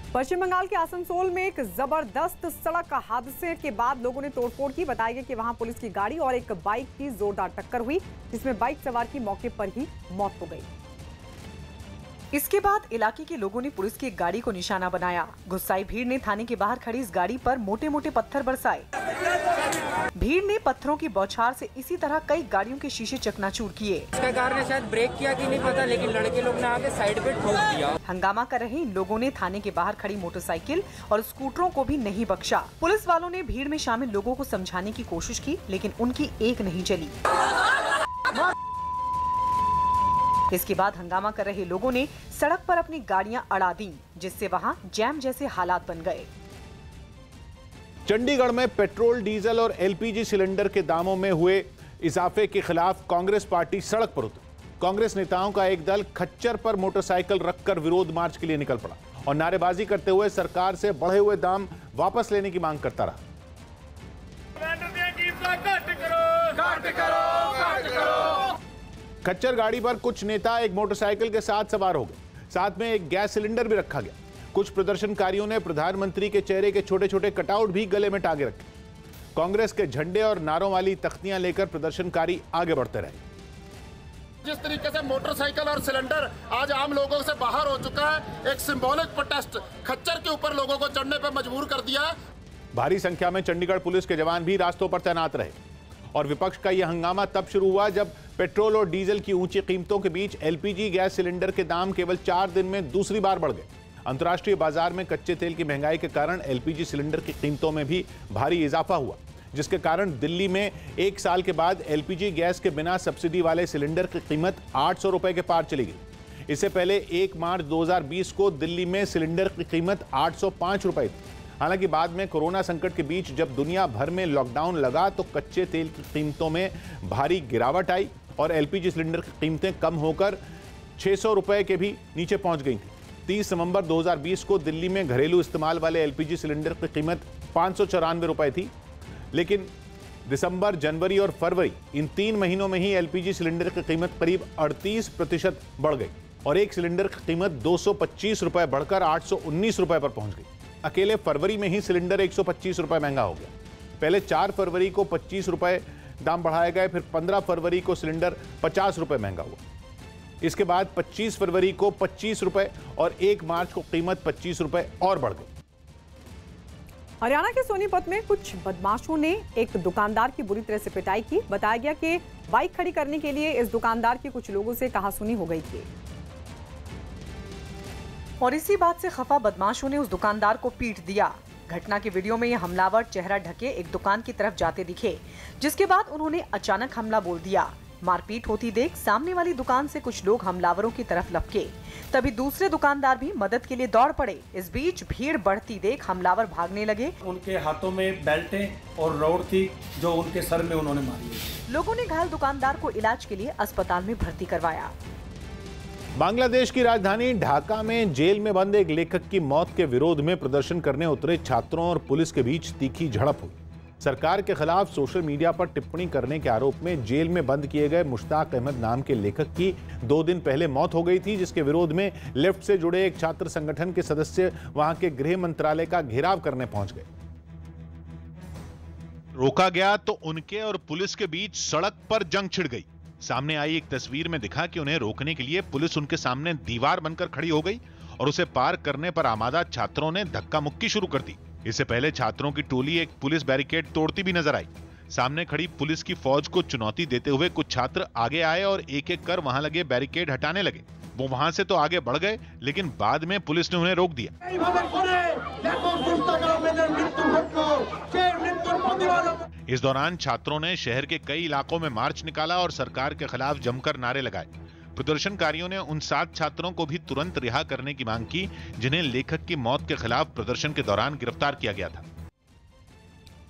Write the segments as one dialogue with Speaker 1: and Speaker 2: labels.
Speaker 1: पश्चिम बंगाल के आसनसोल में एक जबरदस्त सड़क हादसे के बाद लोगों ने तोड़फोड़ की। बताया गया कि वहां पुलिस की गाड़ी और एक बाइक की जोरदार टक्कर हुई, जिसमें बाइक सवार की मौके पर ही मौत हो गई। इसके बाद इलाके के लोगों ने पुलिस की एक गाड़ी को निशाना बनाया। गुस्साई भीड़ ने थाने के बाहर खड़ी इस गाड़ी पर मोटे मोटे पत्थर बरसाए। भीड़ ने पत्थरों की बौछार से इसी तरह कई गाड़ियों के शीशे चकनाचूर किए।
Speaker 2: इसका कार ने शायद ब्रेक किया कि नहीं पता, लेकिन लड़के लोग ने आके साइड पे ठोक दिया।
Speaker 1: हंगामा कर रहे इन लोगों ने थाने के बाहर खड़ी मोटरसाइकिल और स्कूटरों को भी नहीं बख्शा। पुलिस वालों ने भीड़ में शामिल लोगों को समझाने की कोशिश की, लेकिन उनकी एक नहीं चली। इसके बाद हंगामा कर रहे लोगों ने सड़क पर अपनी गाड़ियां अड़ा दी, जिससे वहां जैम जैसे हालात बन गए।
Speaker 3: चंडीगढ़ में पेट्रोल, डीजल और एलपीजी सिलेंडर के दामों में हुए इजाफे के खिलाफ कांग्रेस पार्टी सड़क पर उतरी। कांग्रेस नेताओं का एक दल खच्चर पर मोटरसाइकिल रखकर विरोध मार्च के लिए निकल पड़ा और नारेबाजी करते हुए सरकार से बढ़े हुए दाम वापस लेने की मांग करता रहा। खच्चर गाड़ी पर कुछ नेता एक मोटरसाइकिल के साथ सवार हो गए। साथ में एक गैस सिलेंडर भी रखा गया। कुछ प्रदर्शनकारियों ने प्रधानमंत्री के चेहरे के छोटे छोटे कटआउट भी गले में टांगे रखे। कांग्रेस के झंडे और नारों वाली तख्तियां लेकर प्रदर्शनकारी आगे बढ़ते रहे।
Speaker 4: जिस तरीके से मोटरसाइकिल और सिलेंडर आज आम लोगों से बाहर हो चुका है, एक सिंबॉलिक प्रोटेस्ट खच्चर के ऊपर लोगों को चढ़ने पर मजबूर कर दिया।
Speaker 3: भारी संख्या में चंडीगढ़ पुलिस के जवान भी रास्तों पर तैनात रहे और विपक्ष का यह हंगामा तब शुरू हुआ जब पेट्रोल और डीजल की ऊंची कीमतों के बीच एलपीजी गैस सिलेंडर के दाम केवल 4 दिन में दूसरी बार बढ़ गए। अंतर्राष्ट्रीय बाजार में कच्चे तेल की महंगाई के कारण एलपीजी सिलेंडर की कीमतों में भी भारी इजाफा हुआ, जिसके कारण दिल्ली में 1 साल के बाद एलपीजी गैस के बिना सब्सिडी वाले सिलेंडर की कीमत 800 रुपए के पार चली गई। इससे पहले 1 मार्च 2020 को दिल्ली में सिलेंडर की कीमत 805 रुपए थी। हालांकि बाद में कोरोना संकट के बीच जब दुनिया भर में लॉकडाउन लगा तो कच्चे तेल की कीमतों में भारी गिरावट आई और एलपीजी सिलेंडर की कीमतें कम होकर 600 रुपए के भी नीचे पहुंच गई थी। 30 नवंबर 2020 को दिल्ली में घरेलू इस्तेमाल वाले एलपीजी सिलेंडर की कीमत 594 रुपए थी, लेकिन दिसंबर, जनवरी और फरवरी इन 3 महीनों में ही एलपीजी सिलेंडर की कीमत करीब 38% बढ़ गई और एक सिलेंडर की कीमत 225 रुपए बढ़कर 819 रुपए पर पहुंच गई। अकेले फरवरी में ही सिलेंडर 125 रुपए महंगा हो गया। पहले 4 फरवरी को 25 रुपए दाम बढ़ाए गए, फिर 15 फरवरी को सिलेंडर 50 रुपए महंगा हुआ। इसके बाद 25 फरवरी को 25 रुपए और 1 मार्च को कीमत 25 रुपए और बढ़ गई।
Speaker 1: हरियाणा के सोनीपत में कुछ बदमाशों ने एक दुकानदार की बुरी तरह से पिटाई की। बताया गया कि बाइक खड़ी करने के लिए इस दुकानदार की कुछ लोगों से कहासुनी हो गई थी और इसी बात से खफा बदमाशों ने उस दुकानदार को पीट दिया। घटना के वीडियो में ये हमलावर चेहरा ढके एक दुकान की तरफ जाते दिखे, जिसके बाद उन्होंने अचानक हमला बोल दिया। मारपीट होती देख सामने वाली दुकान से कुछ लोग हमलावरों की तरफ लपके, तभी दूसरे दुकानदार भी मदद के लिए दौड़ पड़े। इस बीच भीड़ बढ़ती देख हमलावर भागने लगे।
Speaker 5: उनके हाथों में बेल्टें और रॉड थी जो उनके सर में उन्होंने मारी।
Speaker 1: लोगों ने घायल दुकानदार को इलाज के लिए अस्पताल में भर्ती करवाया।
Speaker 3: बांग्लादेश की राजधानी ढाका में जेल में बंद एक लेखक की मौत के विरोध में प्रदर्शन करने उतरे छात्रों और पुलिस के बीच तीखी झड़प हुई। सरकार के खिलाफ सोशल मीडिया पर टिप्पणी करने के आरोप में जेल में बंद किए गए मुश्ताक अहमद नाम के लेखक की 2 दिन पहले मौत हो गई थी, जिसके विरोध में लेफ्ट से जुड़े एक छात्र संगठन के सदस्य वहां के गृह मंत्रालय का घेराव करने पहुंच गए। रोका गया तो उनके और पुलिस के बीच सड़क पर जंग छिड़ गई। सामने आई एक तस्वीर में दिखा कि उन्हें रोकने के लिए पुलिस उनके सामने दीवार बनकर खड़ी हो गई और उसे पार करने पर आमादा छात्रों ने धक्का मुक्की शुरू कर दी। इससे पहले छात्रों की टोली एक पुलिस बैरिकेड तोड़ती भी नजर आई। सामने खड़ी पुलिस की फौज को चुनौती देते हुए कुछ छात्र आगे आए और एक एक कर वहां लगे बैरिकेड हटाने लगे। वो वहां से तो आगे बढ़ गए, लेकिन बाद में पुलिस ने उन्हें रोक दिया। इस दौरान छात्रों ने शहर के कई इलाकों में मार्च निकाला और सरकार के खिलाफ जमकर नारे लगाए। प्रदर्शनकारियों ने उन 7 छात्रों को भी तुरंत रिहा करने की मांग की जिन्हें लेखक की मौत के खिलाफ प्रदर्शन के दौरान गिरफ्तार किया गया था।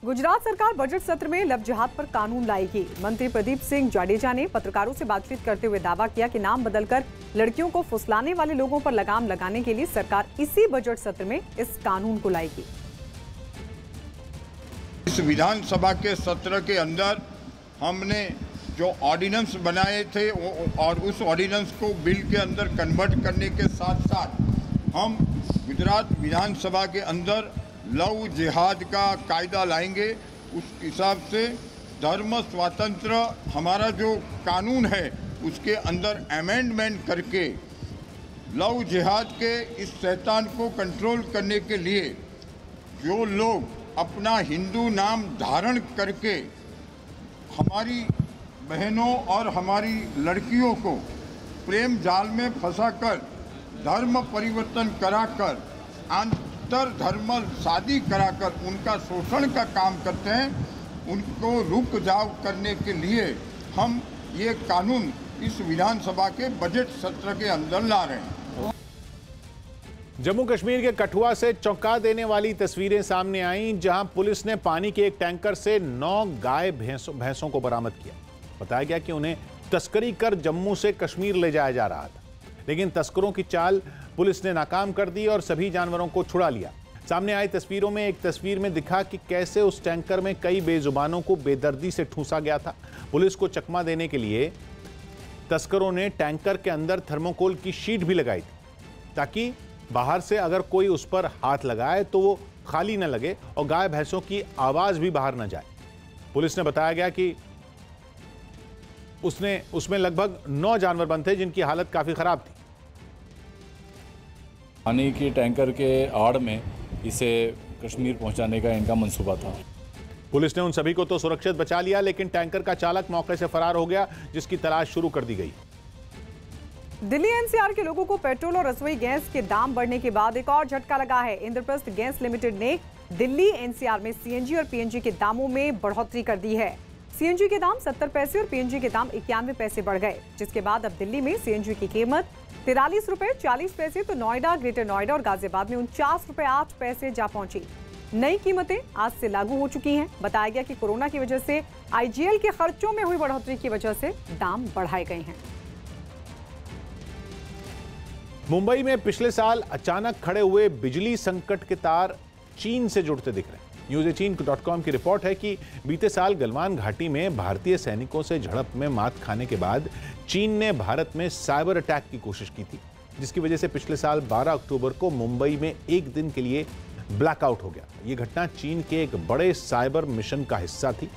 Speaker 1: गुजरात सरकार बजट सत्र में लव जिहाद पर कानून लाएगी। मंत्री प्रदीप सिंह जाडेजा ने पत्रकारों से बातचीत करते हुए दावा किया कि नाम बदलकर लड़कियों को फुसलाने वाले लोगों पर लगाम लगाने के लिए सरकार इसी बजट सत्र में इस कानून को लाएगी।
Speaker 6: इस विधानसभा के सत्र के अंदर हमने जो ऑर्डिनेंस बनाए थे और उस ऑर्डिनेंस को बिल के अंदर कन्वर्ट करने के साथ साथ हम गुजरात विधानसभा के अंदर लव जिहाद का कायदा लाएंगे। उस हिसाब से धर्म स्वातंत्र्य हमारा जो कानून है उसके अंदर अमेंडमेंट करके लव जिहाद के इस शैतान को कंट्रोल करने के लिए जो लोग अपना हिंदू नाम धारण करके हमारी बहनों और हमारी लड़कियों को प्रेम जाल में फंसाकर धर्म परिवर्तन कराकर अंतर धर्म शादी कराकर उनका शोषण का काम करते हैं, उनको रुक जाव करने के लिए हम ये कानून इस विधानसभा के बजट सत्र के अंदर ला रहे हैं।
Speaker 3: जम्मू कश्मीर के कठुआ से चौंका देने वाली तस्वीरें सामने आईं, जहां पुलिस ने पानी के एक टैंकर से 9 गाय भैंसों को बरामद किया। बताया गया कि उन्हें तस्करी कर जम्मू से कश्मीर ले जाया जा रहा था, लेकिन तस्करों की चाल पुलिस ने नाकाम कर दी और सभी जानवरों को छुड़ा लिया। सामने आई तस्वीरों में एक तस्वीर में दिखा कि कैसे उस टैंकर में कई बेजुबानों को बेदर्दी से ठूंसा गया था। पुलिस को चकमा देने के लिए तस्करों ने टैंकर के अंदर थर्मोकोल की शीट भी लगाई थी, ताकि बाहर से अगर कोई उस पर हाथ लगाए तो वो खाली न लगे और गाय भैंसों की आवाज भी बाहर न जाए। पुलिस ने बताया गया कि उसमें लगभग 9 जानवर बंद थे जिनकी हालत काफी खराब थी।
Speaker 7: पानी की टैंकर के आड़ में इसे कश्मीर पहुंचाने का इनका मंसूबा था।
Speaker 3: पुलिस ने उन सभी को तो सुरक्षित बचा लिया, लेकिन टैंकर का चालक मौके से फरार हो गया, जिसकी तलाश शुरू कर दी गई।
Speaker 1: दिल्ली एनसीआर के लोगों को पेट्रोल और रसोई गैस के दाम बढ़ने के बाद एक और झटका लगा है। इंद्रप्रस्थ गैस लिमिटेड ने दिल्ली एनसीआर में सीएनजी और पीएनजी के दामों में बढ़ोतरी कर दी है। सीएनजी के दाम 70 पैसे और पीएनजी के दाम 91 पैसे बढ़ गए, जिसके बाद अब दिल्ली में सीएनजी की कीमत 43 रुपए 40 पैसे तो नोएडा, ग्रेटर नोएडा और गाजियाबाद में 49 रुपए 8 पैसे जा पहुंची। नई कीमतें आज से लागू हो चुकी हैं। बताया गया कि कोरोना की वजह से आईजीएल के खर्चों में हुई बढ़ोतरी की वजह से दाम बढ़ाए गए हैं।
Speaker 3: मुंबई में पिछले साल अचानक खड़े हुए बिजली संकट के तार चीन से जुड़ते दिख रहे हैं। News18.com की रिपोर्ट है कि बीते साल गलवान घाटी में भारतीय सैनिकों से झड़प में मात खाने के बाद चीन ने भारत में साइबर अटैक की कोशिश की थी, जिसकी वजह से पिछले साल 12 अक्टूबर को मुंबई में एक दिन के लिए ब्लैकआउट हो गया। यह घटना चीन के एक बड़े साइबर मिशन का हिस्सा थी,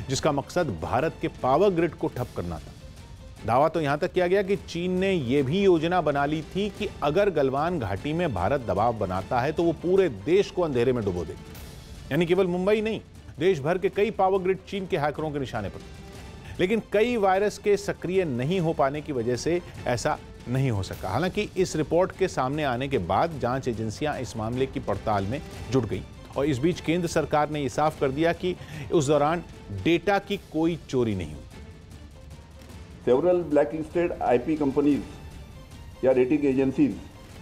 Speaker 3: जिसका मकसद भारत के पावर ग्रिड को ठप करना था। दावा तो यहां तक किया गया कि चीन ने यह भी योजना बना ली थी कि अगर गलवान घाटी में भारत दबाव बनाता है तो वो पूरे देश को अंधेरे में डुबो देगी। यानी केवल मुंबई नहीं, देश भर के कई पावर ग्रिड चीन के हैकरों के निशाने पर। लेकिन कई वायरस के सक्रिय नहीं हो पाने की वजह से ऐसा नहीं हो सका। हालांकि इस रिपोर्ट के सामने आने के बाद जांच एजेंसियां इस मामले की पड़ताल में जुट गई और इस बीच केंद्र सरकार ने यह साफ कर दिया कि उस दौरान डेटा की कोई चोरी नहीं हुई।
Speaker 8: Several black listed IP companies या रेटिंग एजेंसीज,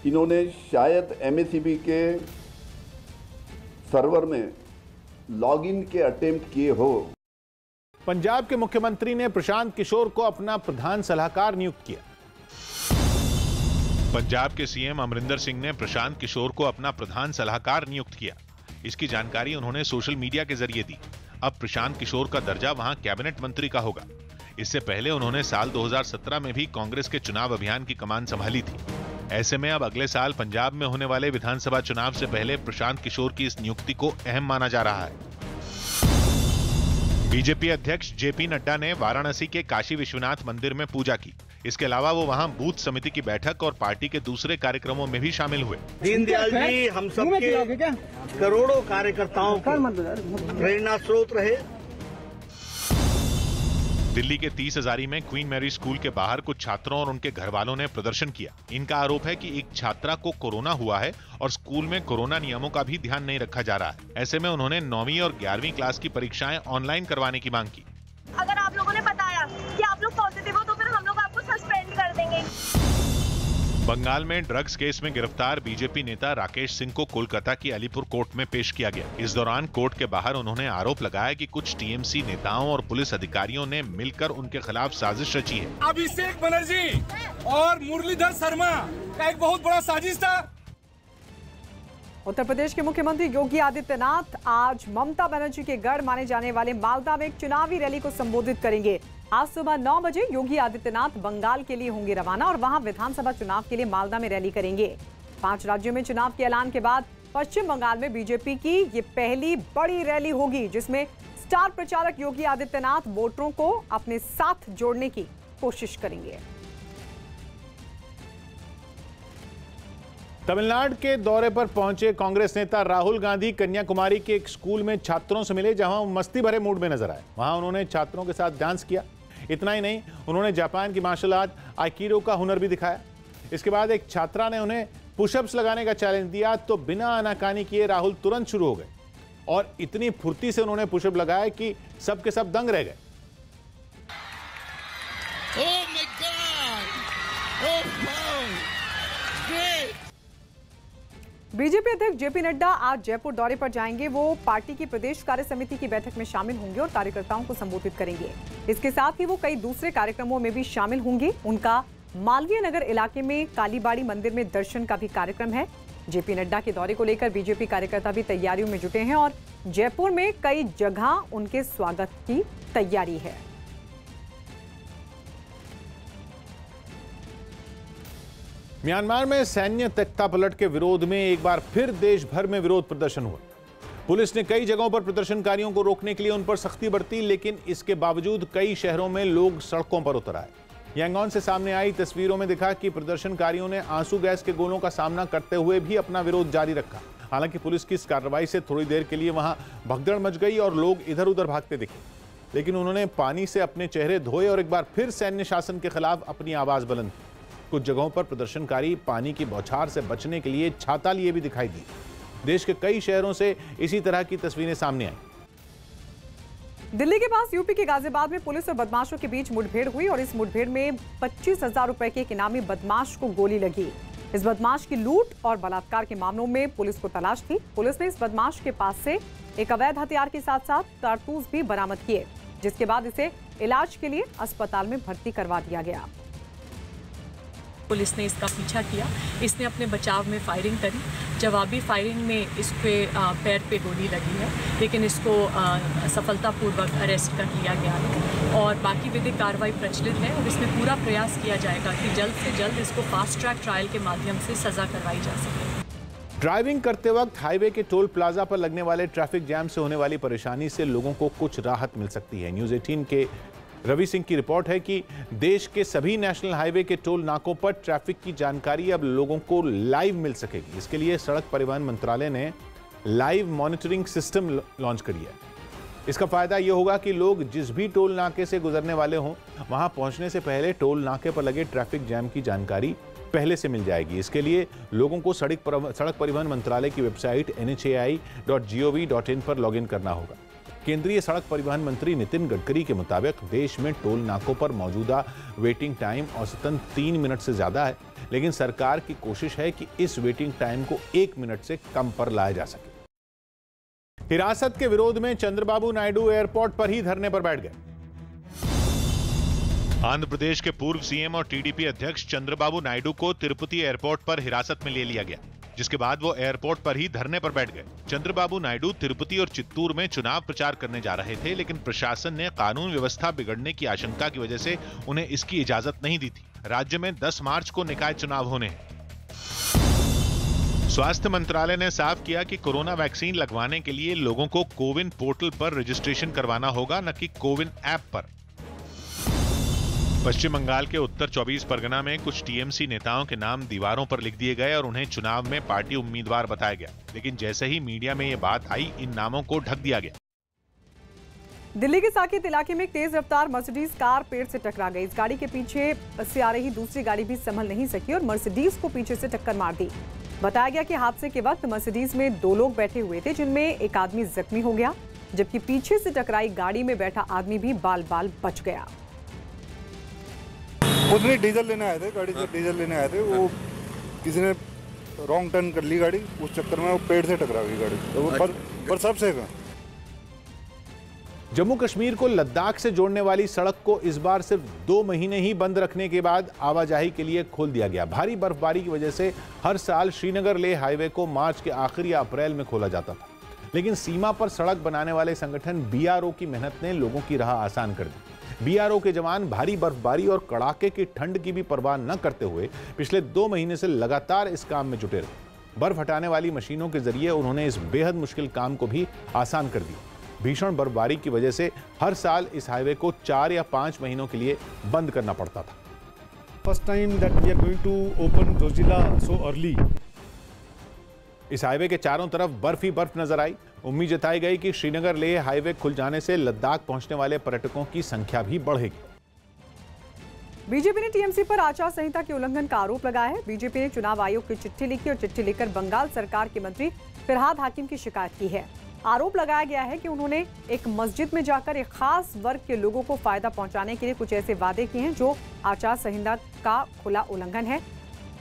Speaker 8: इन्होंने शायद एमएसीबी के सर्वर में लॉगिन के अटेम्प्ट किए हो।
Speaker 3: पंजाब के मुख्यमंत्री ने प्रशांत किशोर को अपना प्रधान सलाहकार नियुक्त किया। पंजाब के सीएम अमरिंदर सिंह ने प्रशांत किशोर को अपना प्रधान सलाहकार नियुक्त किया। इसकी जानकारी उन्होंने सोशल मीडिया के जरिए दी। अब प्रशांत किशोर का दर्जा वहां कैबिनेट मंत्री का होगा। इससे पहले उन्होंने साल 2017 में भी कांग्रेस के चुनाव अभियान की कमान संभाली थी। ऐसे में अब अगले साल पंजाब में होने वाले विधानसभा चुनाव से पहले प्रशांत किशोर की इस नियुक्ति को अहम माना जा रहा है। बीजेपी अध्यक्ष जेपी नड्डा ने वाराणसी के काशी विश्वनाथ मंदिर में पूजा की। इसके अलावा वो वहां बूथ समिति की बैठक और पार्टी के दूसरे कार्यक्रमों में भी शामिल हुए।
Speaker 9: दीनदयाल जी हम सबके करोड़ों कार्यकर्ताओं का प्रेरणा स्रोत रहे।
Speaker 3: दिल्ली के 30 हजारी में क्वीन मैरी स्कूल के बाहर कुछ छात्रों और उनके घर वालों ने प्रदर्शन किया। इनका आरोप है कि एक छात्रा को कोरोना हुआ है और स्कूल में कोरोना नियमों का भी ध्यान नहीं रखा जा रहा है। ऐसे में उन्होंने 9वीं और 11वीं क्लास की परीक्षाएं ऑनलाइन करवाने की मांग की।
Speaker 10: अगर आप लोगों ने बताया कि आप लोग पॉजिटिव हो तो फिर हम लोग आपको सस्पेंड कर देंगे।
Speaker 3: बंगाल में ड्रग्स केस में गिरफ्तार बीजेपी नेता राकेश सिंह को कोलकाता की अलीपुर कोर्ट में पेश किया गया। इस दौरान कोर्ट के बाहर उन्होंने आरोप लगाया कि कुछ टीएमसी नेताओं और पुलिस अधिकारियों ने मिलकर उनके खिलाफ साजिश रची है।
Speaker 11: अभिषेक बनर्जी और मुरलीधर शर्मा का एक बहुत बड़ा साजिश था।
Speaker 1: उत्तर प्रदेश के मुख्यमंत्री योगी आदित्यनाथ आज ममता बनर्जी के गढ़ माने जाने वाले मालदा में एक चुनावी रैली को संबोधित करेंगे। आज सुबह 9 बजे योगी आदित्यनाथ बंगाल के लिए होंगे रवाना और वहां विधानसभा चुनाव के लिए मालदा में रैली करेंगे। 5 राज्यों में चुनाव के ऐलान के बाद पश्चिम बंगाल में बीजेपी की ये पहली बड़ी रैली होगी, जिसमें स्टार प्रचारक योगी आदित्यनाथ वोटरों को अपने साथ जोड़ने की कोशिश करेंगे।
Speaker 3: तमिलनाडु के दौरे पर पहुंचे कांग्रेस नेता राहुल गांधी कन्याकुमारी के एक स्कूल में छात्रों से मिले, जहां मस्ती भरे मूड में नजर आए। वहां उन्होंने छात्रों के साथ डांस किया। इतना ही नहीं, उन्होंने जापान की मार्शल आर्ट आइकिडो का हुनर भी दिखाया। इसके बाद एक छात्रा ने उन्हें पुशअप्स लगाने का चैलेंज दिया, तो बिना आनाकानी किए राहुल तुरंत शुरू हो गए और इतनी फुर्ती से उन्होंने पुशअप लगाया कि सब के सब दंग रह गए।
Speaker 1: बीजेपी अध्यक्ष जेपी नड्डा आज जयपुर दौरे पर जाएंगे। वो पार्टी की प्रदेश कार्य समिति की बैठक में शामिल होंगे और कार्यकर्ताओं को संबोधित करेंगे। इसके साथ ही वो कई दूसरे कार्यक्रमों में भी शामिल होंगे। उनका मालवीय नगर इलाके में कालीबाड़ी मंदिर में दर्शन का भी कार्यक्रम है। जेपी नड्डा के दौरे को लेकर बीजेपी कार्यकर्ता भी तैयारियों में जुटे हैं और जयपुर में कई जगह उनके स्वागत की तैयारी है।
Speaker 3: म्यांमार में सैन्य तख्तापलट के विरोध में एक बार फिर देश भर में विरोध प्रदर्शन हुआ। पुलिस ने कई जगहों पर प्रदर्शनकारियों को रोकने के लिए उन पर सख्ती बरती, लेकिन इसके बावजूद कई शहरों में लोग सड़कों पर उतर आए। यांगोन से सामने आई तस्वीरों में दिखा कि प्रदर्शनकारियों ने आंसू गैस के गोलों का सामना करते हुए भी अपना विरोध जारी रखा। हालांकि पुलिस की इस कार्रवाई से थोड़ी देर के लिए वहां भगदड़ मच गई और लोग इधर उधर भागते दिखे, लेकिन उन्होंने पानी से अपने चेहरे धोए और एक बार फिर सैन्य शासन के खिलाफ अपनी आवाज बुलंद की। कुछ जगहों पर प्रदर्शनकारी पानी की बौछार से बचने के लिए छाता लिए भी दिखाई दिए। देश के कई शहरों से इसी तरह की तस्वीरें सामने आई।
Speaker 1: दिल्ली के पास यूपी के गाजियाबाद में पुलिस और बदमाशों के बीच मुठभेड़ हुई और इस मुठभेड़ में 25,000 रुपए के एक इनामी बदमाश को गोली लगी। इस बदमाश की लूट और बलात्कार के मामलों में पुलिस को तलाश थी। पुलिस ने इस बदमाश के पास से एक अवैध हथियार के साथ साथ कारतूस भी बरामद किए, जिसके बाद इसे इलाज के लिए अस्पताल में भर्ती करवा दिया गया।
Speaker 12: पुलिस ने इसका पीछा किया। इसने अपने बचाव में फायरिंग करी। जवाबी फायरिंग में इसके पैर पे गोली लगी है, लेकिन इसको सफलतापूर्वक अरेस्ट कर लिया गया है और बाकी विधिक कार्रवाई प्रचलित है और इसमें पूरा प्रयास किया जाएगा कि जल्द से जल्द इसको फास्ट ट्रैक ट्रायल के माध्यम से सजा करवाई जा सके।
Speaker 3: ड्राइविंग करते वक्त हाईवे के टोल प्लाजा पर लगने वाले ट्रैफिक जैम से होने वाली परेशानी से लोगों को कुछ राहत मिल सकती है। न्यूज़ 18 के रवि सिंह की रिपोर्ट है कि देश के सभी नेशनल हाईवे के टोल नाकों पर ट्रैफिक की जानकारी अब लोगों को लाइव मिल सकेगी। इसके लिए सड़क परिवहन मंत्रालय ने लाइव मॉनिटरिंग सिस्टम लॉन्च करी है। इसका फायदा यह होगा कि लोग जिस भी टोल नाके से गुजरने वाले हों, वहां पहुंचने से पहले टोल नाके पर लगे ट्रैफिक जैम की जानकारी पहले से मिल जाएगी। इसके लिए लोगों को सड़क परिवहन मंत्रालय की वेबसाइट nhai.gov.in पर लॉगिन करना होगा। केंद्रीय सड़क परिवहन मंत्री नितिन गडकरी के मुताबिक देश में टोल नाकों पर मौजूदा वेटिंग टाइम औसतन 3 मिनट से ज्यादा है, लेकिन सरकार की कोशिश है कि इस वेटिंग टाइम को 1 मिनट से कम पर लाया जा सके। हिरासत के विरोध में चंद्रबाबू नायडू एयरपोर्ट पर ही धरने पर बैठ गए। आंध्र प्रदेश के पूर्व सीएम और टीडीपी अध्यक्ष चंद्रबाबू नायडू को तिरुपति एयरपोर्ट पर हिरासत में ले लिया गया, जिसके बाद वो एयरपोर्ट पर ही धरने पर बैठ गए। चंद्रबाबू नायडू तिरुपति और चित्तूर में चुनाव प्रचार करने जा रहे थे, लेकिन प्रशासन ने कानून व्यवस्था बिगड़ने की आशंका की वजह से उन्हें इसकी इजाजत नहीं दी थी। राज्य में 10 मार्च को निकाय चुनाव होने हैं। स्वास्थ्य मंत्रालय ने साफ किया कि कोरोना वैक्सीन लगवाने के लिए लोगों को कोविन पोर्टल पर रजिस्ट्रेशन करवाना होगा, न कि कोविन ऐप पर। पश्चिम बंगाल के उत्तर 24 परगना में कुछ टीएमसी नेताओं के नाम दीवारों पर लिख दिए गए और उन्हें चुनाव में पार्टी उम्मीदवार बताया गया, लेकिन जैसे ही मीडिया में यह बात आई, इन नामों को ढक दिया गया।
Speaker 1: दिल्ली के साकेत इलाके में एक तेज रफ्तार मर्सिडीज कार पेड़ से टकरा गई। इस गाड़ी के पीछे से आ रही दूसरी गाड़ी भी संभल नहीं सकी और मर्सिडीज को पीछे से टक्कर मार दी। बताया गया कि हादसे के वक्त मर्सिडीज में 2 लोग बैठे हुए थे, जिनमें एक आदमी जख्मी हो गया, जबकि पीछे से टकराई गाड़ी में बैठा आदमी भी बाल बाल बच गया।
Speaker 13: उसने डीजल लेने आए थे, गाड़ी से डीजल लेने आए थे, वो किसी ने रॉन्ग टर्न कर ली गाड़ी, उस चक्कर में वो पेड़ से टकरा गई गाड़ी, तो वो पर सब सेफ है।
Speaker 3: जम्मू कश्मीर को लद्दाख से जोड़ने वाली सड़क को इस बार सिर्फ 2 महीने ही बंद रखने के बाद आवाजाही के लिए खोल दिया गया। भारी बर्फबारी की वजह से हर साल श्रीनगर लेह हाईवे को मार्च के आखिर या अप्रैल में खोला जाता था, लेकिन सीमा पर सड़क बनाने वाले संगठन BRO की मेहनत ने लोगों की राह आसान कर दी। बीआरओ के जवान भारी बर्फबारी और कड़ाके की ठंड की भी परवाह न करते हुए पिछले 2 महीने से लगातार इस काम में जुटे रहे। बर्फ हटाने वाली मशीनों के जरिए उन्होंने इस बेहद मुश्किल काम को भी आसान कर दिया। भीषण बर्फबारी की वजह से हर साल इस हाईवे को 4 या 5 महीनों के लिए बंद करना पड़ता था।
Speaker 14: First time that we are going to open Zojila so early.
Speaker 3: इस हाईवे के चारों तरफ बर्फ ही बर्फ नजर आई। उम्मीद जताई गई कि श्रीनगर लेह हाईवे खुल जाने से लद्दाख पहुंचने वाले पर्यटकों की संख्या भी बढ़ेगी।
Speaker 1: बीजेपी ने टीएमसी पर आचार संहिता के उल्लंघन का आरोप लगाया है। बीजेपी ने चुनाव आयोग की चिट्ठी लिखी और चिट्ठी लिखकर बंगाल सरकार के मंत्री फिरहाद हाकिम की शिकायत की है। आरोप लगाया गया है कि उन्होंने एक मस्जिद में जाकर एक खास वर्ग के लोगों को फायदा पहुंचाने के लिए कुछ ऐसे वादे किए हैं जो आचार संहिता का खुला उल्लंघन है।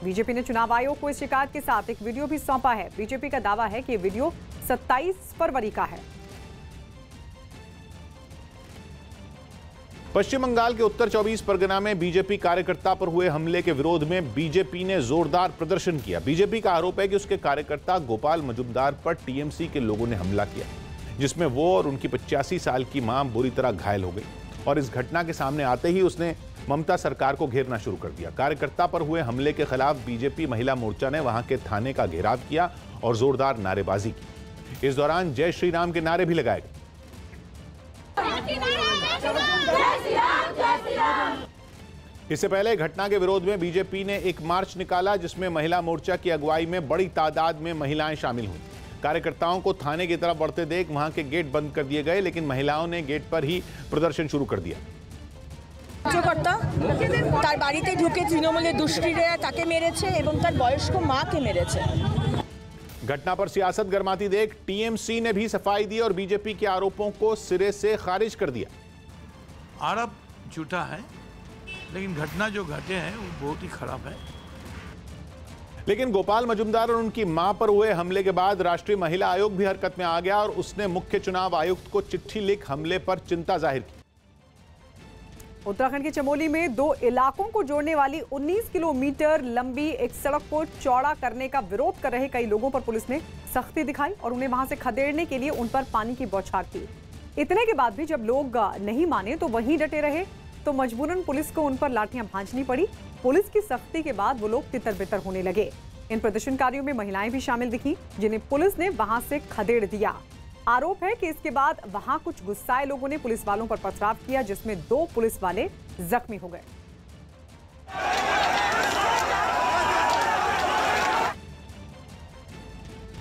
Speaker 1: बीजेपी ने चुनाव आयोग को इस शिकायत के साथ एक वीडियो भी सौंपा है। बीजेपी का दावा है कि ये वीडियो 27 फरवरी का है।
Speaker 3: पश्चिम बंगाल के उत्तर 24 परगना में बीजेपी कार्यकर्ता पर हुए हमले के विरोध में बीजेपी ने जोरदार प्रदर्शन किया। बीजेपी का आरोप है कि उसके कार्यकर्ता गोपाल मजुमदार पर टीएमसी के लोगों ने हमला किया, जिसमें वो और उनकी 85 साल की मां बुरी तरह घायल हो गई और इस घटना के सामने आते ही उसने ममता सरकार को घेरना शुरू कर दिया। कार्यकर्ता पर हुए हमले के खिलाफ बीजेपी महिला मोर्चा ने वहां के थाने का घेराव किया और जोरदार नारेबाजी की। इस दौरान जय श्री राम के नारे भी लगाए गए। इससे पहले घटना के विरोध में बीजेपी ने एक मार्च निकाला, जिसमें महिला मोर्चा की अगुवाई में बड़ी तादाद में महिलाएं शामिल हुई। कार्यकर्ताओं को थाने की तरफ बढ़ते देख वहां के गेट बंद कर दिए गए, लेकिन महिलाओं ने गेट पर ही प्रदर्शन शुरू कर दिया।
Speaker 15: তার বাড়িতে ঢুকে তৃণমূলের দুষ্কৃতীরা তাকে মেরেছে এবং তার বয়স্ক মাকে মেরেছে।
Speaker 3: घटना पर सियासत गरमाती देख टीएमसी ने भी सफाई दी और बीजेपी के आरोपों को सिरे से खारिज कर दिया।
Speaker 16: आरोप झूठा है, लेकिन घटना जो घटे हैं वो बहुत ही खराब है।
Speaker 3: लेकिन गोपाल मजुमदार और उनकी मां पर हुए हमले के बाद राष्ट्रीय महिला आयोग भी हरकत में आ गया और उसने मुख्य चुनाव आयुक्त को चिट्ठी लिख हमले पर चिंता जाहिर की।
Speaker 1: उत्तराखंड के चमोली में 2 इलाकों को जोड़ने वाली 19 किलोमीटर लंबी एक सड़क को चौड़ा करने का विरोध कर रहे कई लोगों पर पुलिस ने सख्ती दिखाई और उन्हें वहां से खदेड़ने के लिए उन पर पानी की बौछार की। इतने के बाद भी जब लोग नहीं माने तो वहीं डटे रहे, तो मजबूरन पुलिस को उन पर लाठियां भांजनी पड़ी। पुलिस की सख्ती के बाद वो लोग तितर-बितर होने लगे। इन प्रदर्शनकारियों में महिलाएं भी शामिल दिखी, जिन्हें पुलिस ने वहां से खदेड़ दिया। आरोप है कि इसके बाद वहां कुछ गुस्साए लोगों ने पुलिस वालों पर पथराव किया, जिसमें 2 पुलिस वाले जख्मी हो गए।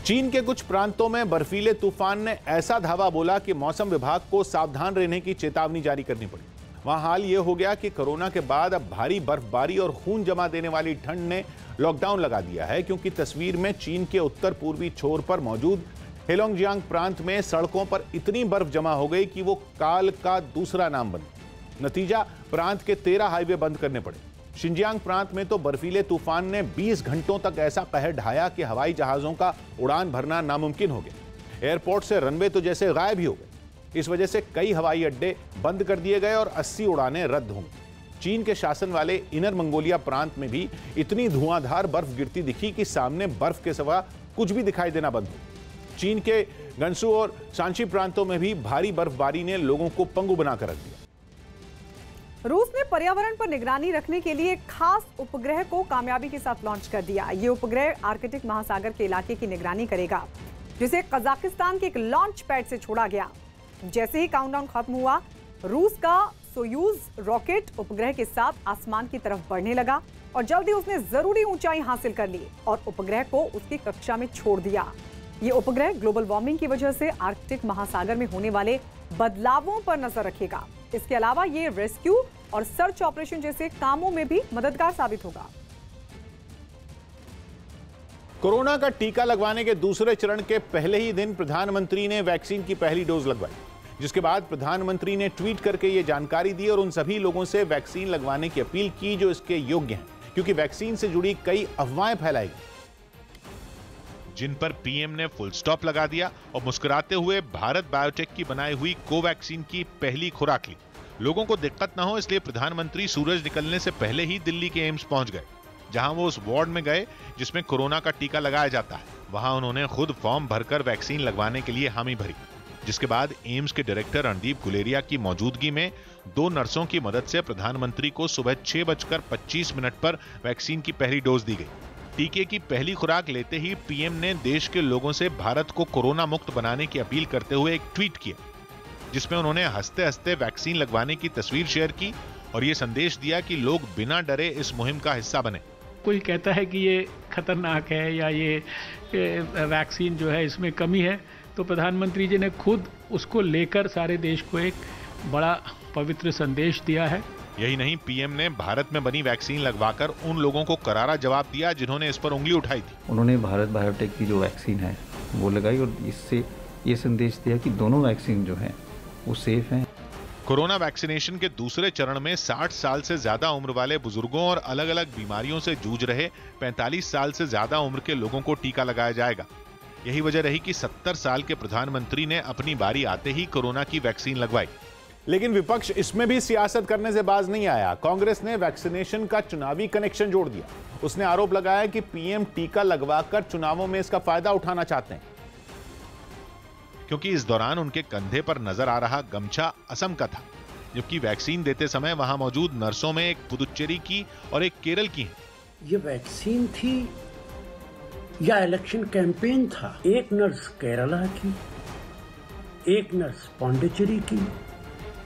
Speaker 3: चीन के कुछ प्रांतों में बर्फीले तूफान ने ऐसा धावा बोला कि मौसम विभाग को सावधान रहने की चेतावनी जारी करनी पड़ी। वहां हाल यह हो गया कि कोरोना के बाद अब भारी बर्फबारी और खून जमा देने वाली ठंड ने लॉकडाउन लगा दिया है, क्योंकि तस्वीर में चीन के उत्तर पूर्वी छोर पर मौजूद हेलोंगजियांग प्रांत में सड़कों पर इतनी बर्फ जमा हो गई कि वो काल का दूसरा नाम बनी। नतीजा, प्रांत के 13 हाईवे बंद करने पड़े। शिनजियांग प्रांत में तो बर्फीले तूफान ने 20 घंटों तक ऐसा कहर ढाया कि हवाई जहाजों का उड़ान भरना नामुमकिन हो गया। एयरपोर्ट से रनवे तो जैसे गायब ही हो गए। इस वजह से कई हवाई अड्डे बंद कर दिए गए और 80 उड़ानें रद्द होंगी। चीन के शासन वाले इनर मंगोलिया प्रांत में भी इतनी धुआंधार बर्फ गिरती दिखी कि सामने बर्फ के सिवा कुछ भी दिखाई देना बंद हो। चीन के गंसू और शांची प्रांतों में भी भारी बर्फबारी ने लोगों को पंगु बनाकर रख दिया।
Speaker 1: रूस ने पर्यावरण पर निगरानी रखने के लिए एक खास उपग्रह को कामयाबी के साथ लॉन्च कर दिया। ये उपग्रह आर्कटिक महासागर के इलाके की निगरानी करेगा, जिसे कजाकिस्तान के एक लॉन्च पैड से छोड़ा गया। जैसे ही काउंटडाउन खत्म हुआ, रूस का सोयूज रॉकेट उपग्रह के साथ आसमान की तरफ बढ़ने लगा और जल्दी उसने जरूरी ऊंचाई हासिल कर ली और उपग्रह को उसकी कक्षा में छोड़ दिया। ये उपग्रह ग्लोबल वार्मिंग की वजह से आर्कटिक महासागर में होने वाले बदलावों पर नजर रखेगा। इसके अलावा ये रेस्क्यू और सर्च ऑपरेशन जैसे कामों में भी मददगार साबित होगा।
Speaker 3: कोरोना का टीका लगवाने के दूसरे चरण के पहले ही दिन प्रधानमंत्री ने वैक्सीन की पहली डोज लगवाई, जिसके बाद प्रधानमंत्री ने ट्वीट करके ये जानकारी दी और उन सभी लोगों से वैक्सीन लगवाने की अपील की जो इसके योग्य हैं, क्योंकि वैक्सीन से जुड़ी कई अफवाहें फैलाई गई,
Speaker 17: जिन पर पीएम ने फुल स्टॉप लगा दिया और मुस्कुराते हुए भारत बायोटेक की बनाई हुई कोवैक्सीन की पहली खुराक ली। लोगों को दिक्कत न हो, इसलिए प्रधानमंत्री सूरज निकलने से पहले ही दिल्ली के एम्स पहुंच गए, जहां वो उस वार्ड में गए जिसमें कोरोना का टीका लगाया जाता है। वहां उन्होंने खुद फॉर्म भरकर वैक्सीन लगवाने के लिए हामी भरी। जिसके बाद एम्स के डायरेक्टर रणदीप गुलेरिया की मौजूदगी में 2 नर्सों की मदद से प्रधानमंत्री को सुबह 6:25 पर वैक्सीन की पहली डोज दी गई। टीके की पहली खुराक लेते ही पीएम ने देश के लोगों से भारत को कोरोना मुक्त बनाने की अपील करते हुए एक ट्वीट किया, जिसमें उन्होंने हंसते हंसते वैक्सीन लगवाने की तस्वीर शेयर की और ये संदेश दिया कि लोग बिना डरे इस मुहिम का हिस्सा बने।
Speaker 18: कोई कहता है कि ये खतरनाक है या ये वैक्सीन जो है इसमें कमी है, तो प्रधानमंत्री जी ने खुद उसको लेकर सारे देश को एक बड़ा पवित्र संदेश दिया है।
Speaker 17: यही नहीं, पीएम ने भारत में बनी वैक्सीन लगवाकर उन लोगों को करारा जवाब दिया जिन्होंने इस पर उंगली उठाई थी।
Speaker 19: उन्होंने भारत बायोटेक की जो वैक्सीन है वो लगाई और इससे ये संदेश दिया कि दोनों वैक्सीन जो हैं वो सेफ हैं।
Speaker 17: कोरोना वैक्सीनेशन के दूसरे चरण में 60 साल से ज्यादा उम्र वाले बुजुर्गों और अलग अलग बीमारियों से जूझ रहे 45 साल से ज्यादा उम्र के लोगों को टीका लगाया जाएगा। यही वजह रही कि 70 साल के प्रधानमंत्री ने अपनी बारी आते ही कोरोना की वैक्सीन लगवाई।
Speaker 3: लेकिन विपक्ष इसमें भी सियासत करने से बाज नहीं आया। कांग्रेस ने वैक्सीनेशन का चुनावी कनेक्शन जोड़ दिया। उसने आरोप लगाया कि पीएम टीका लगवाकर चुनावों में इसका फायदा उठाना चाहते हैं,
Speaker 17: क्योंकि इस दौरान उनके कंधे पर नजर आ रहा गमछा असम का था, जबकि वैक्सीन देते समय वहां मौजूद नर्सों में एक पुदुचेरी की और एक केरल की है।
Speaker 9: ये वैक्सीन थी या इलेक्शन कैंपेन था? एक नर्स केरला की, एक नर्स पांडिचेरी की,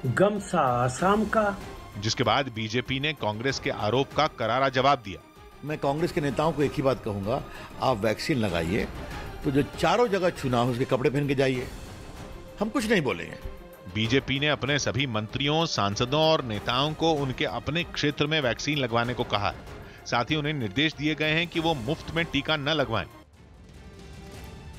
Speaker 9: गमछा आसाम का।
Speaker 17: जिसके बाद बीजेपी ने कांग्रेस के आरोप का करारा जवाब दिया।
Speaker 20: मैं कांग्रेस के नेताओं को एक ही बात कहूंगा, आप वैक्सीन लगाइए तो जो चारों जगह चुनाव उसके कपड़े पहन के जाइए, हम कुछ नहीं बोलेंगे।
Speaker 17: बीजेपी ने अपने सभी मंत्रियों, सांसदों और नेताओं को उनके अपने क्षेत्र में वैक्सीन लगवाने को कहा है। साथ ही उन्हें निर्देश दिए गए हैं कि वो मुफ्त में टीका न लगवाएं।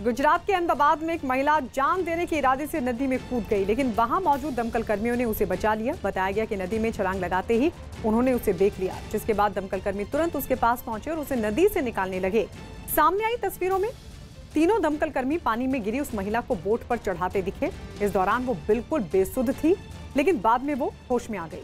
Speaker 1: गुजरात के अहमदाबाद में एक महिला जान देने के इरादे से नदी में कूद गई, लेकिन वहां मौजूद दमकल कर्मियों ने उसे बचा लिया। बताया गया कि नदी में छलांग लगाते ही उन्होंने उसे देख लिया, जिसके बाद दमकल कर्मी तुरंत उसके पास पहुंचे और उसे नदी से निकालने लगे। सामने आई तस्वीरों में तीनों दमकल कर्मी पानी में गिरी उस महिला को बोट पर चढ़ाते दिखे। इस दौरान वो बिल्कुल बेसुध थी, लेकिन बाद में वो होश में आ गई।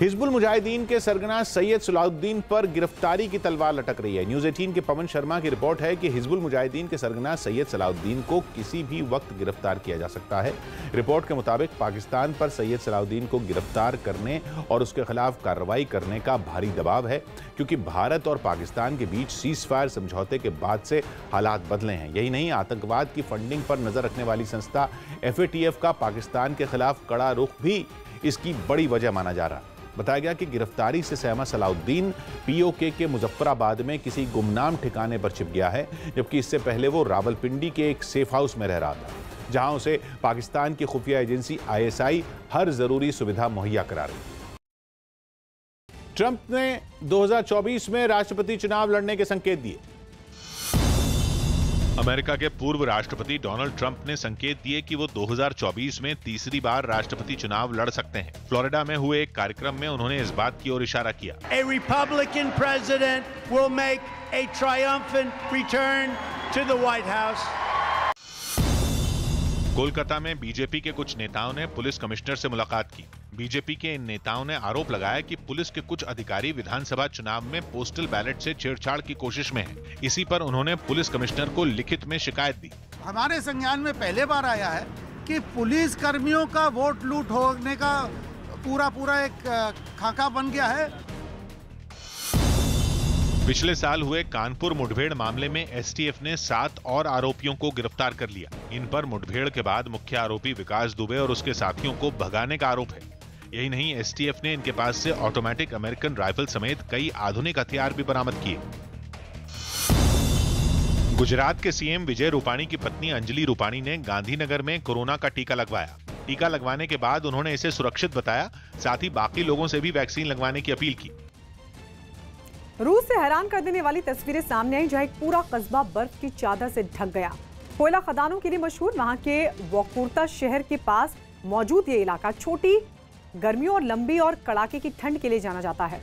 Speaker 3: हिजबुल मुजाहिदीन के सरगना सैयद सलाउद्दीन पर गिरफ्तारी की तलवार लटक रही है। न्यूज़ 18 के पवन शर्मा की रिपोर्ट है कि हिजबुल मुजाहिदीन के सरगना सैयद सलाउद्दीन को किसी भी वक्त गिरफ्तार किया जा सकता है। रिपोर्ट के मुताबिक पाकिस्तान पर सैयद सलाउद्दीन को गिरफ्तार करने और उसके खिलाफ कार्रवाई करने का भारी दबाव है, क्योंकि भारत और पाकिस्तान के बीच सीज फायर समझौते के बाद से हालात बदले हैं। यही नहीं, आतंकवाद की फंडिंग पर नजर रखने वाली संस्था FATF का पाकिस्तान के खिलाफ कड़ा रुख भी इसकी बड़ी वजह माना जा रहा है। बताया गया कि गिरफ्तारी से सहमा सलाउद्दीन POK के मुजफ्फराबाद में किसी गुमनाम ठिकाने पर छिप गया है, जबकि इससे पहले वो रावलपिंडी के एक सेफ हाउस में रह रहा था, जहां उसे पाकिस्तान की खुफिया एजेंसी ISI हर जरूरी सुविधा मुहैया करा रही। ट्रंप ने 2024 में राष्ट्रपति चुनाव लड़ने के संकेत दिए।
Speaker 17: अमेरिका के पूर्व राष्ट्रपति डोनाल्ड ट्रंप ने संकेत दिए कि वो 2024 में तीसरी बार राष्ट्रपति चुनाव लड़ सकते हैं। फ्लोरिडा में हुए एक कार्यक्रम में उन्होंने इस बात की ओर इशारा किया।
Speaker 21: A Republican president will make a triumphant return to the White House.
Speaker 17: Kolkata में बीजेपी के कुछ नेताओं ने पुलिस कमिश्नर से मुलाकात की। बीजेपी के इन नेताओं ने आरोप लगाया कि पुलिस के कुछ अधिकारी विधानसभा चुनाव में पोस्टल बैलेट से छेड़छाड़ की कोशिश में हैं। इसी पर उन्होंने पुलिस कमिश्नर को लिखित में शिकायत दी।
Speaker 21: हमारे संज्ञान में पहले बार आया है कि पुलिस कर्मियों का वोट लूट होने का पूरा एक खाका बन गया है।
Speaker 17: पिछले साल हुए कानपुर मुठभेड़ मामले में STF ने 7 और आरोपियों को गिरफ्तार कर लिया। इन पर मुठभेड़ के बाद मुख्य आरोपी विकास दुबे और उसके साथियों को भगाने का आरोप है। यही नहीं, STF ने इनके पास से ऑटोमेटिक अमेरिकन राइफल समेत कई आधुनिक हथियार भी बरामद किए। गुजरात के CM विजय रूपाणी की पत्नी अंजलि रूपाणी ने गांधीनगर में कोरोना का टीका लगवाया। टीका लगवाने के बाद उन्होंने इसे सुरक्षित बताया, साथ ही बाकी लोगों से भी वैक्सीन लगवाने की अपील की।
Speaker 1: रूस से हैरान कर देने वाली तस्वीरें सामने आई, जहां एक पूरा कस्बा बर्फ की चादर से ढक गया। कोयला खदानों के लिए मशहूर वहां के वोकुर्ता शहर के पास मौजूद ये इलाका छोटी गर्मियों और लंबी और कड़ाके की ठंड के लिए जाना जाता है,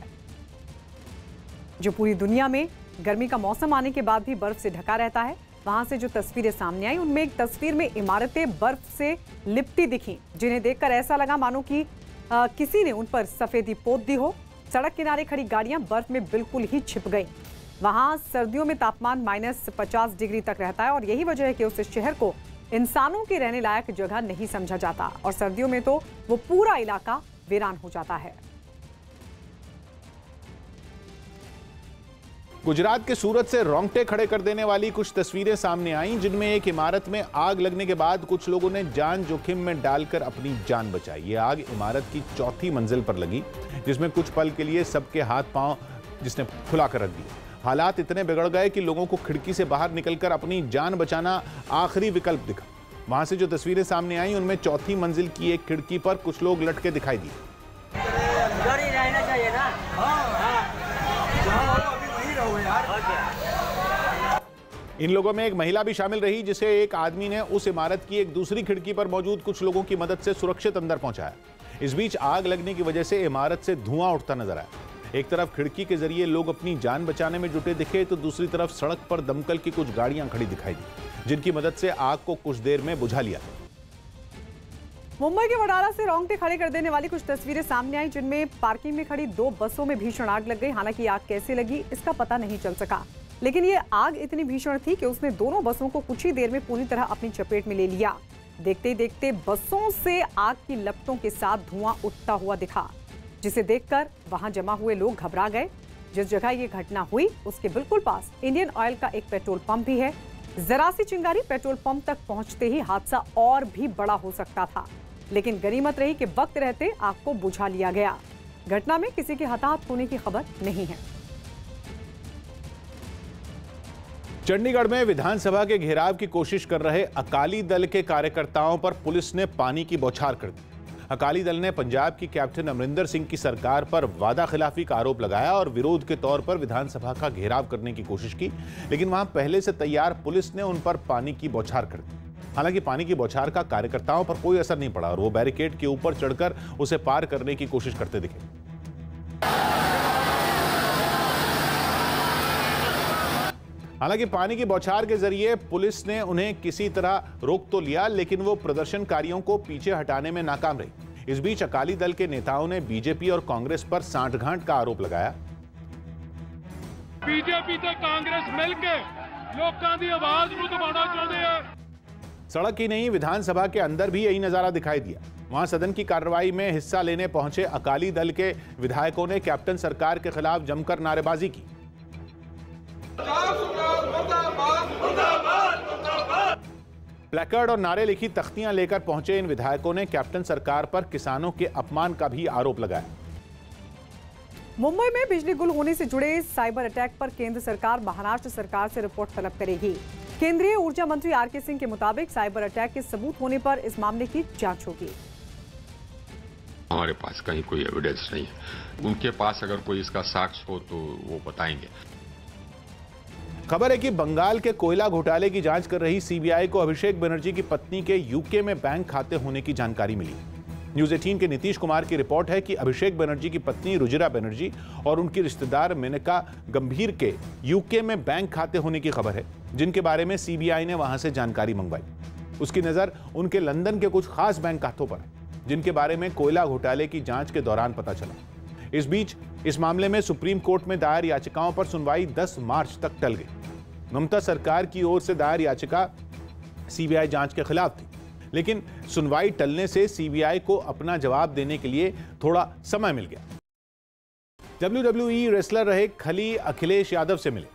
Speaker 1: जो पूरी दुनिया में गर्मी का मौसम आने के बाद भी बर्फ से ढका रहता है। वहां से जो तस्वीरें सामने आई, उनमें एक तस्वीर में इमारतें बर्फ से लिपटी दिखी, जिन्हें देखकर ऐसा लगा मानो कि किसी ने उन पर सफेदी पोत दी हो। सड़क किनारे खड़ी गाड़ियां बर्फ में बिल्कुल ही छिप गईं। वहां सर्दियों में तापमान -50 डिग्री तक रहता है और यही वजह है कि उस शहर को इंसानों के रहने लायक जगह नहीं समझा जाता और सर्दियों में तो वो पूरा इलाका वीरान हो जाता है।
Speaker 3: गुजरात के सूरत से रोंगटे खड़े कर देने वाली कुछ तस्वीरें सामने आईं, जिनमें एक इमारत में आग लगने के बाद कुछ लोगों ने जान जोखिम में डालकर अपनी जान बचाई। ये आग इमारत की 4थी मंजिल पर लगी, जिसमें कुछ पल के लिए सबके हाथ पांव जिसने फुला कर रख दिए। हालात इतने बिगड़ गए कि लोगों को खिड़की से बाहर निकलकर अपनी जान बचाना आखिरी विकल्प दिखा। वहां से जो तस्वीरें सामने आई उनमें 4थी मंजिल की एक खिड़की पर कुछ लोग लटके दिखाई दिए। इन लोगों में एक महिला भी शामिल रही, जिसे एक आदमी ने उस इमारत की एक दूसरी खिड़की पर मौजूद कुछ लोगों की मदद से सुरक्षित अंदर पहुंचाया। इस बीच आग लगने की वजह से इमारत से धुआं उठता नजर आया। एक तरफ खिड़की के जरिए लोग अपनी जान बचाने में जुटे दिखे तो दूसरी तरफ सड़क पर दमकल की कुछ गाड़ियां खड़ी दिखाई दी, जिनकी मदद से आग को कुछ देर में बुझा लिया।
Speaker 1: मुंबई के वडाला से रोंगटे खड़े कर देने वाली कुछ तस्वीरें सामने आई, जिनमें पार्किंग में खड़ी 2 बसों में भीषण आग लग गई। हालांकि आग कैसे लगी इसका पता नहीं चल सका, लेकिन ये आग इतनी भीषण थी कि उसने दोनों बसों को कुछ ही देर में पूरी तरह अपनी चपेट में ले लिया। देखते ही देखते बसों से आग की लपटों के साथ धुआं उठता हुआ दिखा, जिसे देखकर वहां जमा हुए लोग घबरा गए। जिस जगह ये घटना हुई उसके बिल्कुल पास इंडियन ऑयल का एक पेट्रोल पंप भी है। जरा सी चिंगारी पेट्रोल पंप तक पहुंचते ही हादसा और भी बड़ा हो सकता था, लेकिन गनीमत रही कि वक्त रहते आग को बुझा लिया गया। घटना में किसी के हताहत होने की खबर नहीं है।
Speaker 3: चंडीगढ़ में विधानसभा के घेराव की कोशिश कर रहे अकाली दल के कार्यकर्ताओं पर पुलिस ने पानी की बौछार कर दी। अकाली दल ने पंजाब की कैप्टन अमरिंदर सिंह की सरकार पर वादा खिलाफी का आरोप लगाया और विरोध के तौर पर विधानसभा का घेराव करने की कोशिश की, लेकिन वहां पहले से तैयार पुलिस ने उन पर पानी की बौछार कर दी। हालांकि पानी की बौछार का कार्यकर्ताओं पर कोई असर नहीं पड़ा और वो बैरिकेड के ऊपर चढ़कर उसे पार करने की कोशिश करते दिखे। हालांकि पानी की बौछार के जरिए पुलिस ने उन्हें किसी तरह रोक तो लिया, लेकिन वो प्रदर्शनकारियों को पीछे हटाने में नाकाम रही। इस बीच अकाली दल के नेताओं ने बीजेपी और कांग्रेस पर सांठगांठ का आरोप लगाया।
Speaker 11: बीजेपी ਤੇ कांग्रेस मिलकर लोगों की आवाज ਨੂੰ दबाना चाहते हैं।
Speaker 3: सड़क ही नहीं, विधानसभा के अंदर भी यही नजारा दिखाई दिया। वहां सदन की कार्रवाई में हिस्सा लेने पहुंचे अकाली दल के विधायकों ने कैप्टन सरकार के खिलाफ जमकर नारेबाजी की। प्लेकार्ड और नारे लिखी तख्तियां लेकर पहुंचे इन विधायकों ने कैप्टन सरकार पर किसानों के अपमान का भी आरोप लगाया।
Speaker 1: मुंबई में बिजली गुल होने से जुड़े साइबर अटैक पर केंद्र सरकार महाराष्ट्र सरकार से रिपोर्ट तलब करेगी। केंद्रीय ऊर्जा मंत्री आर.के. सिंह के मुताबिक साइबर अटैक के सबूत होने पर इस मामले की जांच होगी।
Speaker 2: हमारे पास कहीं कोई एविडेंस नहीं है, उनके पास अगर कोई इसका साक्ष्य हो तो वो बताएंगे।
Speaker 3: खबर है कि बंगाल के कोयला घोटाले की जांच कर रही सीबीआई को अभिषेक बनर्जी की पत्नी के यूके में बैंक खाते होने की जानकारी मिली। न्यूज 18 के नीतीश कुमार की रिपोर्ट है कि अभिषेक बनर्जी की पत्नी रुजिरा बनर्जी और उनकी रिश्तेदार मेनका गंभीर के यूके में बैंक खाते होने की खबर है, जिनके बारे में सीबीआई ने वहां से जानकारी मंगवाई। उसकी नजर उनके लंदन के कुछ खास बैंक खातों पर है, जिनके बारे में कोयला घोटाले की जांच के दौरान पता चला। इस बीच इस मामले में सुप्रीम कोर्ट में दायर याचिकाओं पर सुनवाई 10 मार्च तक टल गई। ममता सरकार की ओर से दायर याचिका सीबीआई जांच के खिलाफ थी, लेकिन सुनवाई टलने से सीबीआई को अपना जवाब देने के लिए थोड़ा समय मिल गया। WWE रेसलर रहे खली अखिलेश यादव से मिले।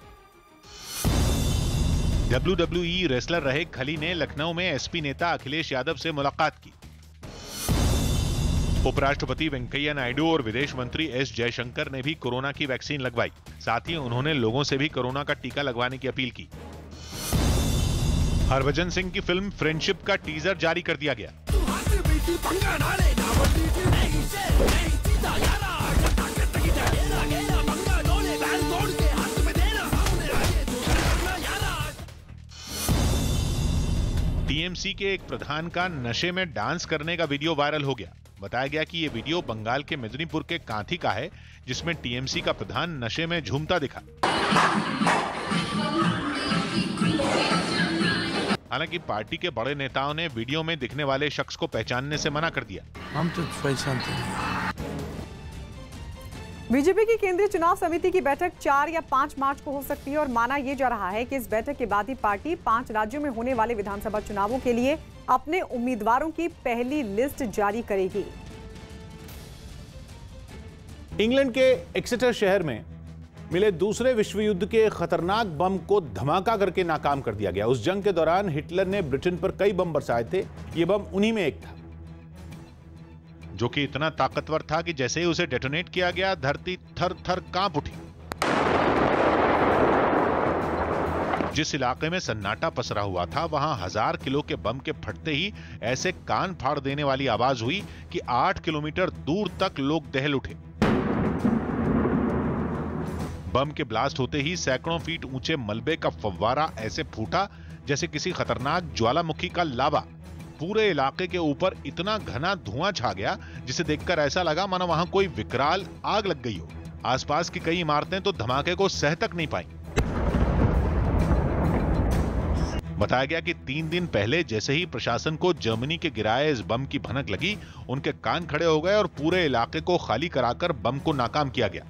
Speaker 17: WWE रेसलर रहे खली ने लखनऊ में एसपी नेता अखिलेश यादव से मुलाकात की। उपराष्ट्रपति वेंकैया नायडू और विदेश मंत्री एस जयशंकर ने भी कोरोना की वैक्सीन लगवाई। साथ ही उन्होंने लोगों से भी कोरोना का टीका लगवाने की अपील की। हरभजन सिंह की फिल्म फ्रेंडशिप का टीजर जारी कर दिया गया। टीएमसी के एक प्रधान का नशे में डांस करने का वीडियो वायरल हो गया। बताया गया कि यह वीडियो बंगाल के मेदिनीपुर के कांथी का है, जिसमें टीएमसी का प्रधान नशे में झूमता दिखा। हालांकि पार्टी के बड़े नेताओं ने वीडियो में दिखने वाले शख्स को पहचानने से मना कर दिया।
Speaker 16: हम तो पहचानते नहीं।
Speaker 1: बीजेपी की केंद्रीय चुनाव समिति की बैठक 4 या 5 मार्च को हो सकती है और माना यह जा रहा है कि इस बैठक के बाद ही पार्टी 5 राज्यों में होने वाले विधानसभा चुनावों के लिए अपने उम्मीदवारों की पहली लिस्ट जारी करेगी।
Speaker 3: इंग्लैंड के एक्सेटर शहर में मिले दूसरे विश्व युद्ध के खतरनाक बम को धमाका करके नाकाम कर दिया गया। उस जंग के दौरान हिटलर ने ब्रिटेन पर कई बम बरसाए थे। यह बम उन्हीं में एक था,
Speaker 17: जो कि इतना ताकतवर था कि जैसे ही उसे डेटोनेट किया गया, धरती थर थर कांप उठी। जिस इलाके में सन्नाटा पसरा हुआ था, वहां 1000 किलो के बम के फटते ही ऐसे कान फाड़ देने वाली आवाज हुई कि 8 किलोमीटर दूर तक लोग दहल उठे। बम के ब्लास्ट होते ही सैकड़ों फीट ऊंचे मलबे का फव्वारा ऐसे फूटा जैसे किसी खतरनाक ज्वालामुखी का लावा। पूरे इलाके के ऊपर इतना घना धुआं छा गया जिसे देखकर ऐसा लगा मानो वहां कोई विकराल आग लग गई हो। आसपास की कई इमारतें तो धमाके को सह तक नहीं पाई। बताया गया कि 3 दिन पहले जैसे ही प्रशासन को जर्मनी के गिराए इस बम की भनक लगी, उनके कान खड़े हो गए और पूरे इलाके को खाली कराकर बम को नाकाम किया गया।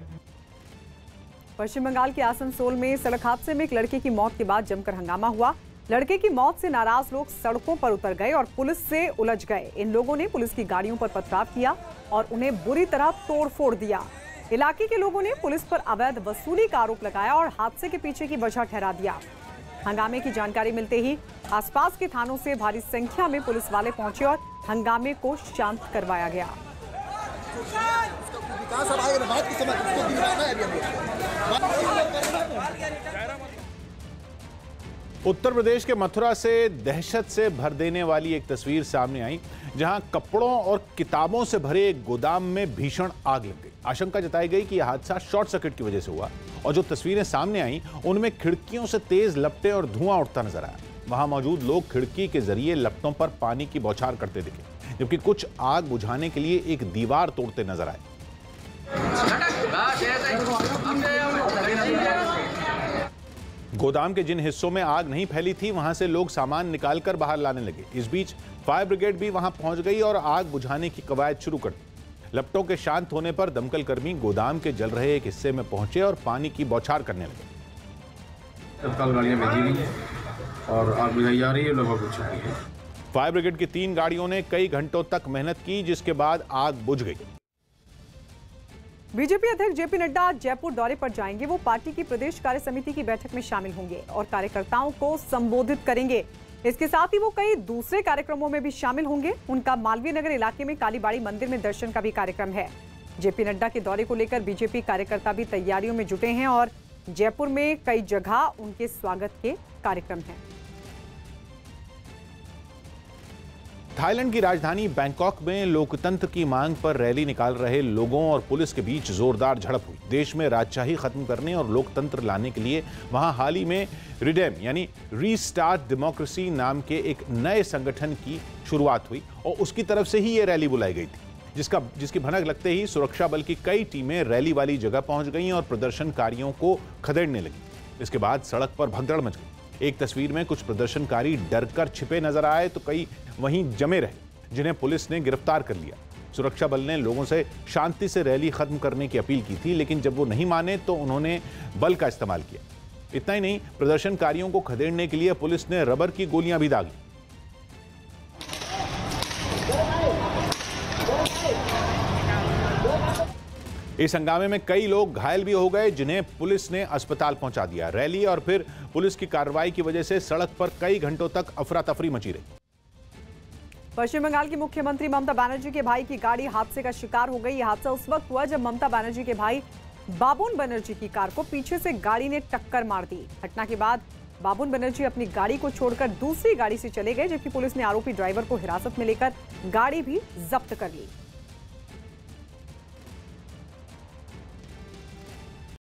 Speaker 1: पश्चिम बंगाल के आसनसोल में सड़क हादसे में एक लड़के की मौत के बाद जमकर हंगामा हुआ। लड़के की मौत से नाराज लोग सड़कों पर उतर गए और पुलिस से उलझ गए। इन लोगों ने पुलिस की गाड़ियों पर पथराव किया और उन्हें बुरी तरह तोड़फोड़ दिया। इलाके के लोगों ने पुलिस पर अवैध वसूली का आरोप लगाया और हादसे के पीछे की वजह ठहरा दिया। हंगामे की जानकारी मिलते ही आसपास के थानों से भारी संख्या में पुलिस वाले पहुंचे और हंगामे को शांत करवाया गया।
Speaker 3: उत्तर प्रदेश के मथुरा से दहशत से भर देने वाली एक तस्वीर सामने आई, जहां कपड़ों और किताबों से भरे एक गोदाम में भीषण आग लग गई। आशंका जताई गई कि यह हादसा शॉर्ट सर्किट की वजह से हुआ और जो तस्वीरें सामने आई उनमें खिड़कियों से तेज लपटें और धुआं उठता नजर आया। वहां मौजूद लोग खिड़की के जरिए लपटों पर पानी की बौछार करते दिखे, जबकि कुछ आग बुझाने के लिए एक दीवार तोड़ते नजर आए। गोदाम के जिन हिस्सों में आग नहीं फैली थी, वहां से लोग सामान निकालकर बाहर लाने लगे। इस बीच फायर ब्रिगेड भी वहां पहुंच गई और आग बुझाने की कवायद शुरू कर दी। लपटों के शांत होने पर दमकल कर्मी गोदाम के जल रहे एक हिस्से में पहुंचे और पानी की बौछार करने लगे।
Speaker 4: तत्काल गाड़ियां भेजी गई हैं और आग बुझाई जा रही है, लगभग बुझ चुकी है।
Speaker 3: फायर ब्रिगेड की 3 गाड़ियों ने कई घंटों तक मेहनत की, जिसके बाद आग बुझ गई।
Speaker 1: बीजेपी अध्यक्ष जेपी नड्डा आज जयपुर दौरे पर जाएंगे। वो पार्टी की प्रदेश कार्य समिति की बैठक में शामिल होंगे और कार्यकर्ताओं को संबोधित करेंगे। इसके साथ ही वो कई दूसरे कार्यक्रमों में भी शामिल होंगे। उनका मालवीय नगर इलाके में कालीबाड़ी मंदिर में दर्शन का भी कार्यक्रम है। जेपी नड्डा के दौरे को लेकर बीजेपी कार्यकर्ता भी तैयारियों में जुटे हैं और जयपुर में कई जगह उनके स्वागत के कार्यक्रम हैं।
Speaker 3: थाईलैंड की राजधानी बैंकॉक में लोकतंत्र की मांग पर रैली निकाल रहे लोगों और पुलिस के बीच जोरदार झड़प हुई। देश में राजशाही खत्म करने और लोकतंत्र लाने के लिए वहां हाल ही में रिडेम यानी रीस्टार्ट डेमोक्रेसी नाम के एक नए संगठन की शुरुआत हुई और उसकी तरफ से ही ये रैली बुलाई गई थी, जिसकी भनक लगते ही सुरक्षा बल की कई टीमें रैली वाली जगह पहुंच गईं और प्रदर्शनकारियों को खदेड़ने लगी। इसके बाद सड़क पर भगदड़ मच गई। एक तस्वीर में कुछ प्रदर्शनकारी डरकर छिपे नजर आए तो कई वहीं जमे रहे, जिन्हें पुलिस ने गिरफ्तार कर लिया। सुरक्षा बल ने लोगों से शांति से रैली खत्म करने की अपील की थी, लेकिन जब वो नहीं माने तो उन्होंने बल का इस्तेमाल किया। इतना ही नहीं, प्रदर्शनकारियों को खदेड़ने के लिए पुलिस ने रबर की गोलियां भी दागी। इस हंगामे में कई लोग घायल भी हो गए, जिन्हें पुलिस ने अस्पताल पहुंचा दिया। रैली और फिर पुलिस की कार्रवाई की वजह से सड़क पर कई घंटों तक अफरा तफरी मची रही।
Speaker 1: पश्चिम बंगाल की मुख्यमंत्री ममता बनर्जी के भाई की गाड़ी हादसे का शिकार हो गई। यह हादसा उस वक्त हुआ जब ममता बनर्जी के भाई बाबुन बनर्जी की कार को पीछे से गाड़ी ने टक्कर मार दी। घटना के बाद बाबुन बनर्जी अपनी गाड़ी को छोड़कर दूसरी गाड़ी से चले गए, जबकि पुलिस ने आरोपी ड्राइवर को हिरासत में लेकर गाड़ी भी जब्त कर ली।